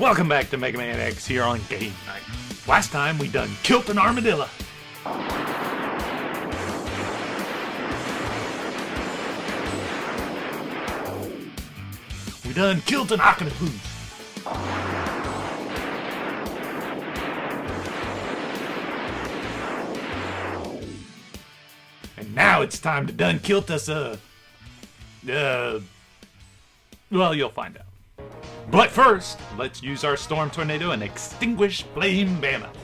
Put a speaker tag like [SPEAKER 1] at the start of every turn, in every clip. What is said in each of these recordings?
[SPEAKER 1] Welcome back to Mega Man X here on Game Night. Last time we done killed an armadillo. We done killed an octopus. And now it's time to done killed us well, you'll find out. But first, let's use our Storm Tornado and extinguish Flame Mammoth.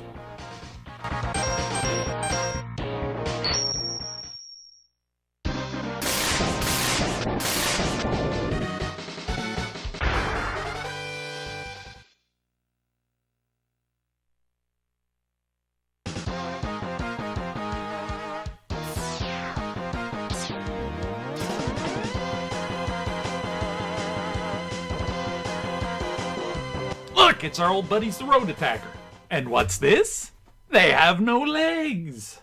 [SPEAKER 1] Look, it's our old buddies, the Road Attacker. And what's this? They have no legs.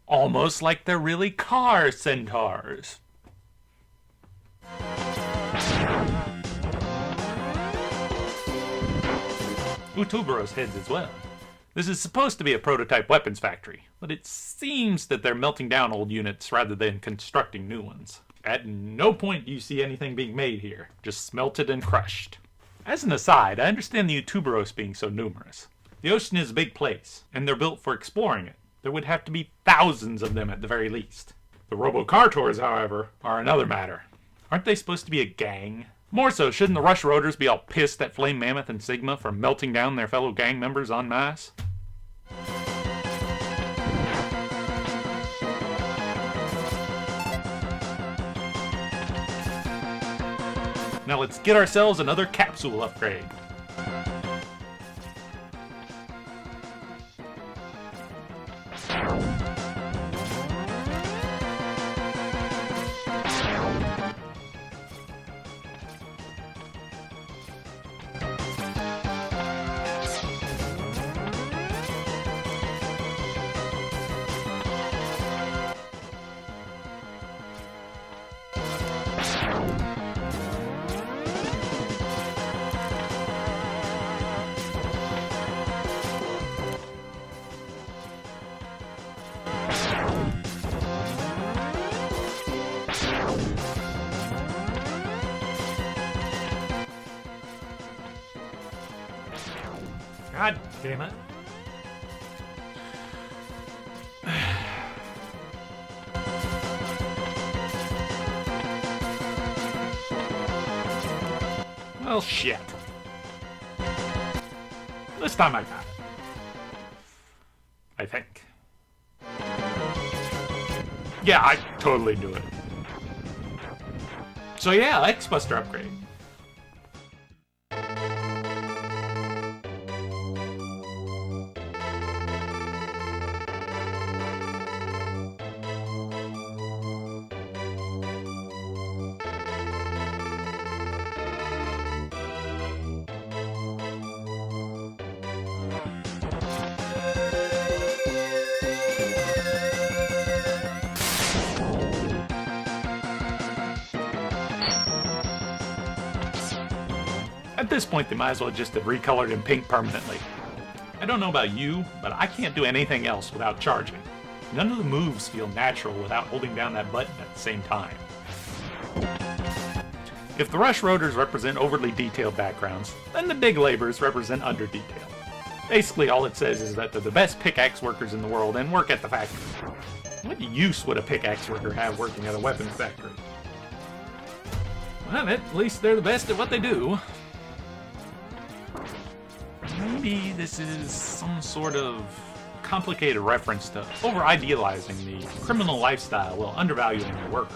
[SPEAKER 1] Almost like they're really car centaurs. Utuberos heads as well. This is supposed to be a prototype weapons factory, but it seems that they're melting down old units rather than constructing new ones. At no point do you see anything being made here, just smelted and crushed. As an aside, I understand the Utuberos being so numerous. The ocean is a big place, and they're built for exploring it. There would have to be thousands of them at the very least. The Robocartors, however, are another matter. Aren't they supposed to be a gang? More so, shouldn't the Rush Roaders be all pissed at Flame Mammoth and Sigma for melting down their fellow gang members en masse? Now let's get ourselves another capsule upgrade. God damn it. Well, shit. This time I got it. I think. Yeah, I totally knew it. So yeah, X-Buster upgrade. At this point, they might as well just have recolored in pink permanently. I don't know about you, but I can't do anything else without charging. None of the moves feel natural without holding down that button at the same time. If the Rush Roaders represent overly detailed backgrounds, then the Dig Laborers represent under-detail. Basically, all it says is that they're the best pickaxe workers in the world and work at the factory. What use would a pickaxe worker have working at a weapons factory? Well, at least they're the best at what they do. Maybe this is some sort of complicated reference to over-idealizing the criminal lifestyle while undervaluing the worker.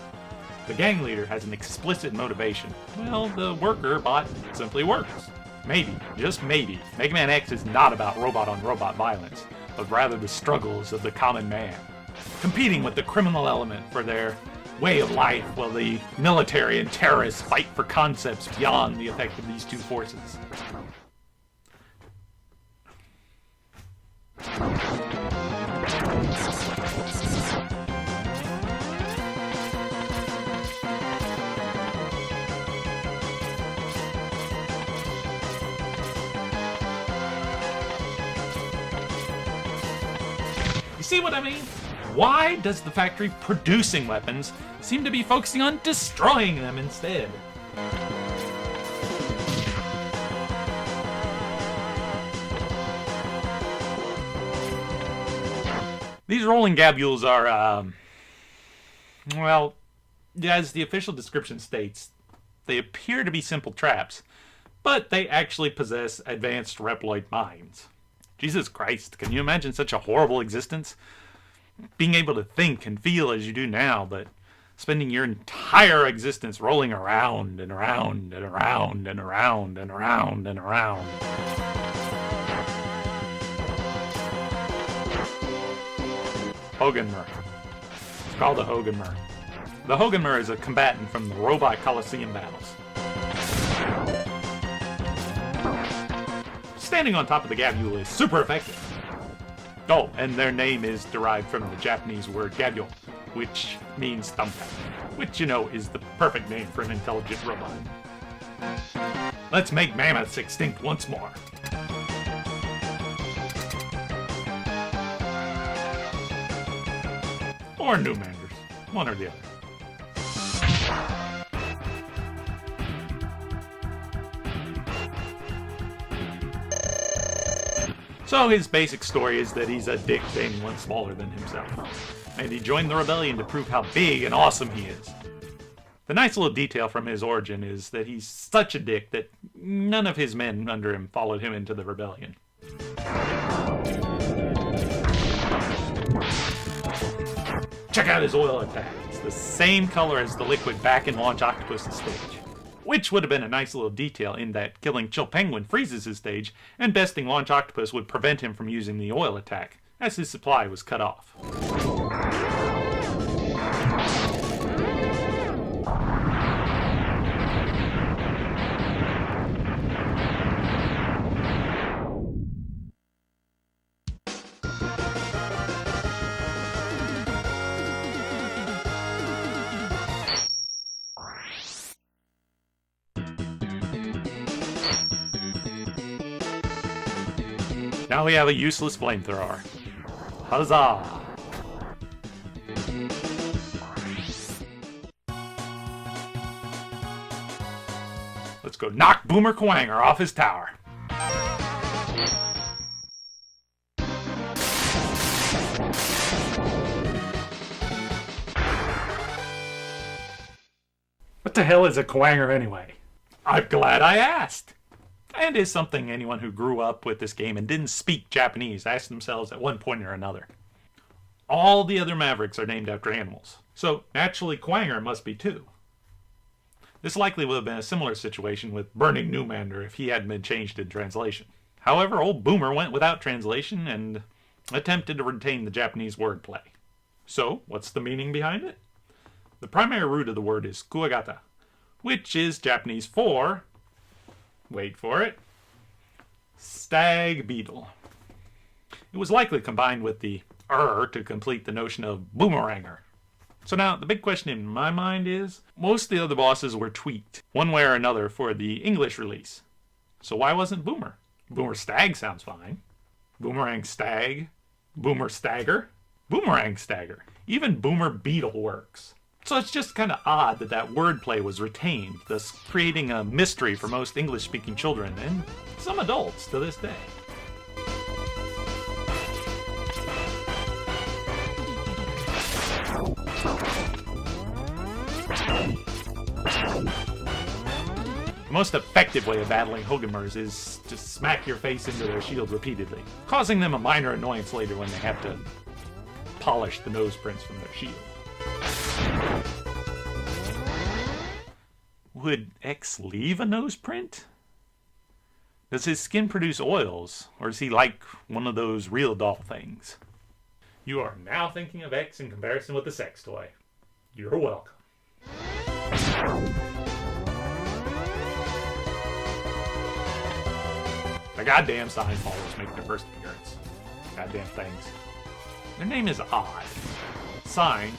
[SPEAKER 1] The gang leader has an explicit motivation. Well, the worker bot simply works. Maybe, just maybe, Mega Man X is not about robot-on-robot violence, but rather the struggles of the common man, competing with the criminal element for their way of life while the military and terrorists fight for concepts beyond the effect of these two forces. see what I mean? Why does the factory producing weapons seem to be focusing on destroying them instead? These rolling gabules are, well, as the official description states, they appear to be simple traps, but they actually possess advanced Reploid minds. Jesus Christ, can you imagine such a horrible existence? Being able to think and feel as you do now, but spending your entire existence rolling around and around and around and around and around and around. Hogunmer. It's called a Hogunmer. The Hogunmer is a combatant from the Robot Coliseum battles. Standing on top of the gabule is super effective. Oh, and their name is derived from the Japanese word gabule, which means thumbtack, which, you know, is the perfect name for an intelligent robot. Let's make mammoths extinct once more. Or new manders, one or the other. So his basic story is that he's a dick to anyone smaller than himself, and he joined the rebellion to prove how big and awesome he is. The nice little detail from his origin is that he's such a dick that none of his men under him followed him into the rebellion. Check out his oil attack. It's the same color as the liquid back in Launch Octopus's stage. Which would have been a nice little detail in that killing Chill Penguin freezes his stage, and besting Launch Octopus would prevent him from using the oil attack, as his supply was cut off. Now we have a useless flamethrower. Huzzah! Let's go knock Boomer Quanger off his tower. What the hell is a Quanger anyway? I'm glad I asked. And is something anyone who grew up with this game and didn't speak Japanese asked themselves at one point or another. All the other Mavericks are named after animals, so naturally Quanger must be too. This likely would have been a similar situation with Burning Newmander if he hadn't been changed in translation. However, old Boomer went without translation and attempted to retain the Japanese wordplay. So, what's the meaning behind it? The primary root of the word is kuagata, which is Japanese for, wait for it, stag beetle. It was likely combined with the to complete the notion of boomeranger. So now, the big question in my mind is, most of the other bosses were tweaked, one way or another, for the English release. So why wasn't Boomer? Boomer Stag sounds fine. Boomerang Stag, Boomer Stagger, Boomerang Stagger. Even Boomer Beetle works. So it's just kind of odd that that wordplay was retained, thus creating a mystery for most English-speaking children, and some adults to this day. The most effective way of battling Hogunmers is to smack your face into their shield repeatedly, causing them a minor annoyance later when they have to polish the nose prints from their shield. Would X leave a nose print? Does his skin produce oils, or is he like one of those real doll things? You are now thinking of X in comparison with the sex toy. You're welcome. The goddamn sign followers make their first appearance. Goddamn things. Their name is odd. Sign,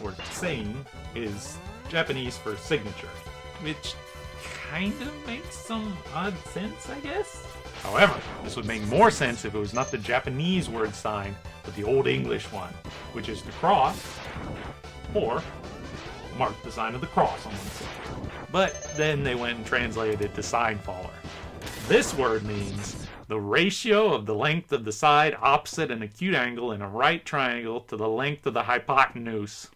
[SPEAKER 1] or sein, is Japanese for signature, which kind of makes some odd sense, I guess. However, this would make more sense if it was not the Japanese word sign, but the Old English one, which is the cross, or mark the sign of the cross on one side. But then they went and translated it to sign faller. This word means the ratio of the length of the side opposite an acute angle in a right triangle to the length of the hypotenuse.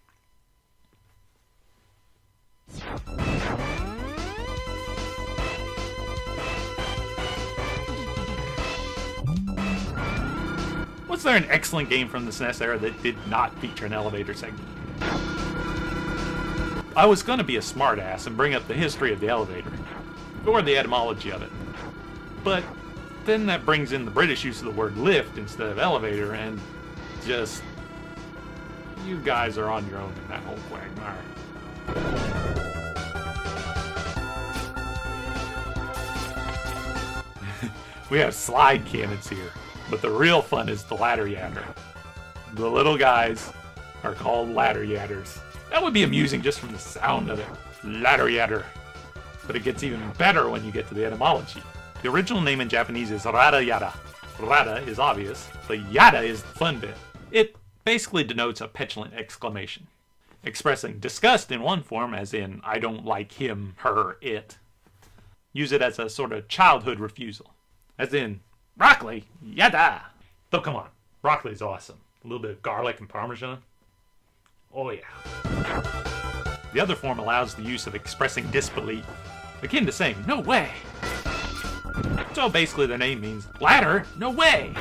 [SPEAKER 1] Was there an excellent game from the SNES era that did not feature an elevator segment? I was going to be a smartass and bring up the history of the elevator, or the etymology of it. But then that brings in the British use of the word lift instead of elevator, and just... you guys are on your own in that whole quagmire. We have slide cannons here, but the real fun is the ladder yatter. The little guys are called ladder yatters. That would be amusing just from the sound of it. Ladder yatter. But it gets even better when you get to the etymology. The original name in Japanese is rada yada. Rada is obvious, but yada is the fun bit. It basically denotes a petulant exclamation, expressing disgust in one form, as in, I don't like him, her, it. Use it as a sort of childhood refusal, as in, broccoli, yada. Though come on, broccoli's awesome. A little bit of garlic and parmesan. Oh yeah. The other form allows the use of expressing disbelief, akin to saying, no way. So basically the name means, ladder, no way.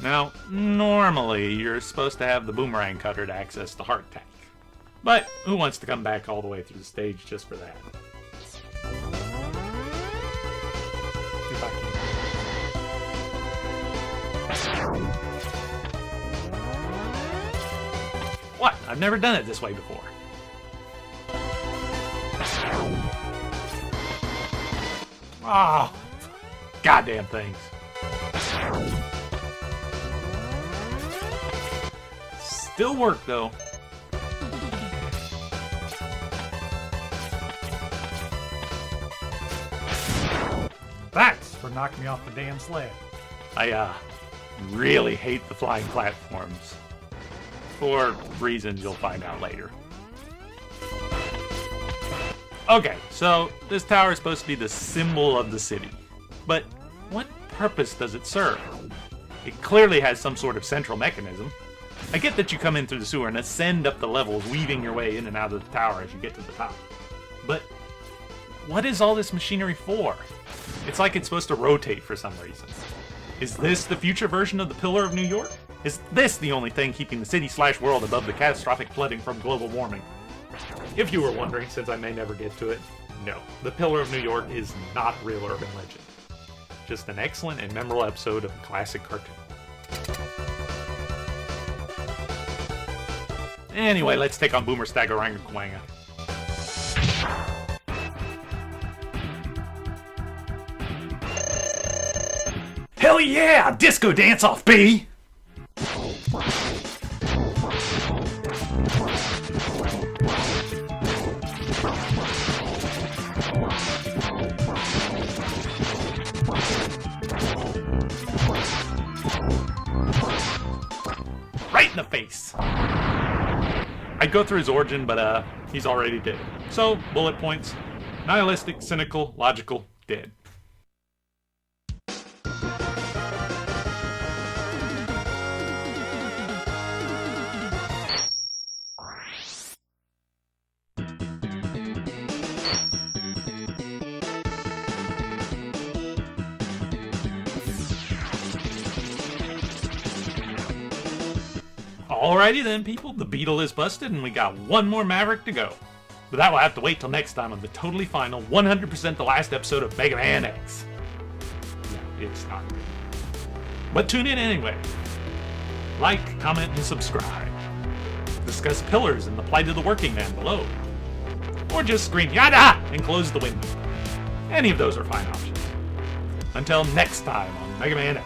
[SPEAKER 1] Now, normally you're supposed to have the boomerang cutter to access the heart tank. But who wants to come back all the way through the stage just for that? What? I've never done it this way before. Oh, goddamn things. Still work though.
[SPEAKER 2] That's for knocking me off the damn sled.
[SPEAKER 1] I really hate the flying platforms. For reasons you'll find out later. Okay, so this tower is supposed to be the symbol of the city. But what purpose does it serve? It clearly has some sort of central mechanism. I get that you come in through the sewer and ascend up the levels, weaving your way in and out of the tower as you get to the top. But what is all this machinery for? It's like it's supposed to rotate for some reason. Is this the future version of the Pillar of New York? Is this the only thing keeping the city/world above the catastrophic flooding from global warming? If you were wondering, since I may never get to it, no. The Pillar of New York is not real urban legend. Just an excellent and memorable episode of a classic cartoon. Anyway, let's take on Boomer Staggeranga. Hell yeah! Disco dance off, B! Right in the face! I'd go through his origin, but he's already dead. So, bullet points. Nihilistic, cynical, logical, dead. Alrighty then, people, the Beetle is busted and we got one more Maverick to go. But that will have to wait till next time on the totally final, 100% the last episode of Mega Man X. No, it's not. But tune in anyway. Like, comment, and subscribe. Discuss pillars and the plight of the working man below. Or just scream yada and close the window. Any of those are fine options. Until next time on Mega Man X.